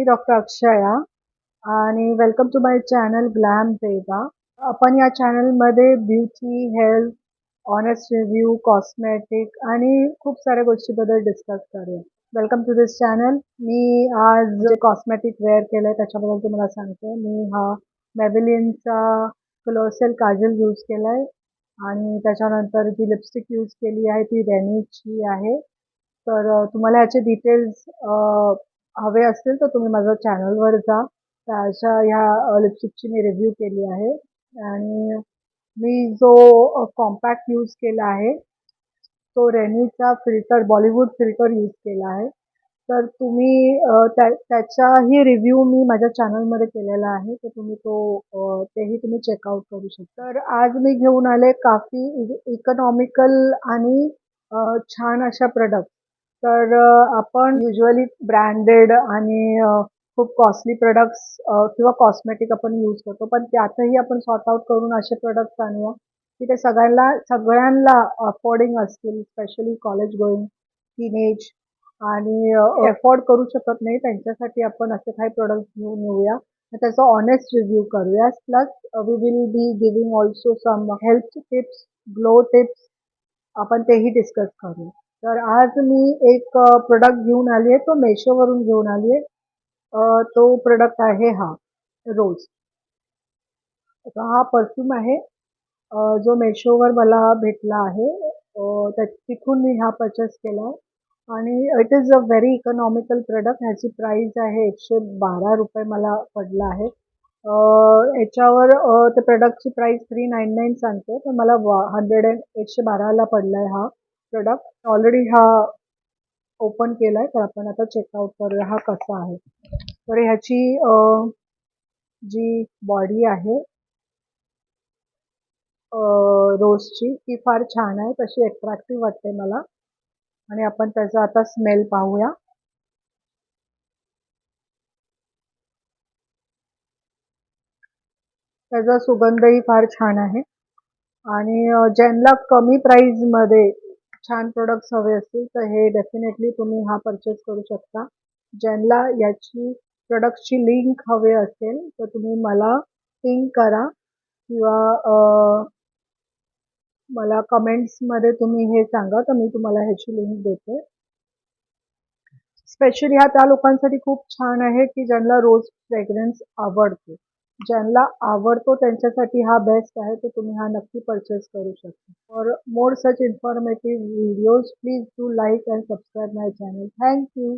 मी doctor Akshaya आणि welcome to my channel glam Deva. आपण या चॅनलमध्ये beauty, health, honest review, cosmetic आणि खूप साऱ्या गोष्टीबद्दल डिस्कस करूया. Welcome to this channel. मी आज जे कॉस्मेटिक वेअर केलं आहे त्याच्याबद्दल तुम्हाला सांगते. मी हा मॅबिलिनचा क्लोसेल काजल यूज केला आहे आणि त्याच्यानंतर जी लिपस्टिक यूज केली आहे ती रेनीची आहे. तर तुम्हाला याचे डिटेल्स हवे असतील तर तुम्ही माझ्या चॅनलवर जा. त्याच्या ह्या लिपस्टिकची मी रिव्ह्यू केली आहे आणि मी जो कॉम्पॅक्ट यूज केला आहे तो रेनीचा फिल्टर बॉलिवूड फिल्टर यूज केला आहे. तर तुम्ही त्याचाही रिव्ह्यू मी माझ्या चॅनलमध्ये केलेला आहे, तर तुम्ही तेही तुम्ही चेकआउट करू शकता. तर आज मी घेऊन आले काफी इकॉनॉमिकल आणि छान अशा प्रोडक्ट. तर आपण युजली ब्रँडेड आणि खूप कॉस्टली प्रोडक्ट्स किंवा कॉस्मेटिक आपण यूज करतो, पण त्यातही आपण सॉर्ट आउट करून असे प्रोडक्ट्स आणूया की ते सगळ्यांना अफोर्डिंग असतील, स्पेशली कॉलेज गोईंग टीनेज आणि अफोर्ड करू शकत नाही त्यांच्यासाठी आपण असे काही प्रोडक्ट्स घेऊन येऊया. त्याचा ऑनेस्ट रिव्ह्यू करूया. Plus we will be giving also some health tips, glow tips आपण तेही डिस्कस करू. तर आज मी एक प्रोडक्ट घेऊन आली आहे, तो मेशोवरून घेऊन आली आहे. तो प्रोडक्ट आहे हा रोज. हा परफ्यूम आहे जो मेशोवर मला भेटला आहे. तिथून मी हा परचेस केला आहे आणि it is a very economical product. ह्याची प्राइस आहे ₹112 मला पडला आहे. याच्यावर त्या प्रोडक्टची प्राइस 399 सांगते, तर मला 112ला पडला आहे हा प्रोडक्ट. ऑलरेडी हा ओपन केला आहे, तर आपण आता चेकआउट करूया हा कसा आहे. तर ह्याची जी बॉडी आहे रोजची ती फार छान आहे, तशी अट्रॅक्टिव्ह वाटते मला. आणि आपण त्याचा आता स्मेल पाहूया. त्याचा सुगंधही फार छान आहे आणि ज्यांना कमी प्राईजमध्ये छान प्रोडक्ट्स हवे असतील तर हे डेफिनेटली तुम्ही हा परचेस करू शकता. ज्यांना याची प्रोडक्टची लिंक हवे असेल तर तुम्ही मला पिंग करा किंवा मला कमेंट्समध्ये तुम्ही हे सांगा, तर मी तुम्हाला ह्याची लिंक देते. स्पेशली हा त्या लोकांसाठी खूप छान आहे की ज्यांना रोज फ्रेग्रन्स आवडतो. ज्यांना आवडतो त्यांच्यासाठी हा बेस्ट आहे, तर तुम्ही हा नक्की परचेस करू शकता. For more such informative videos please do like and subscribe my channel. Thank you.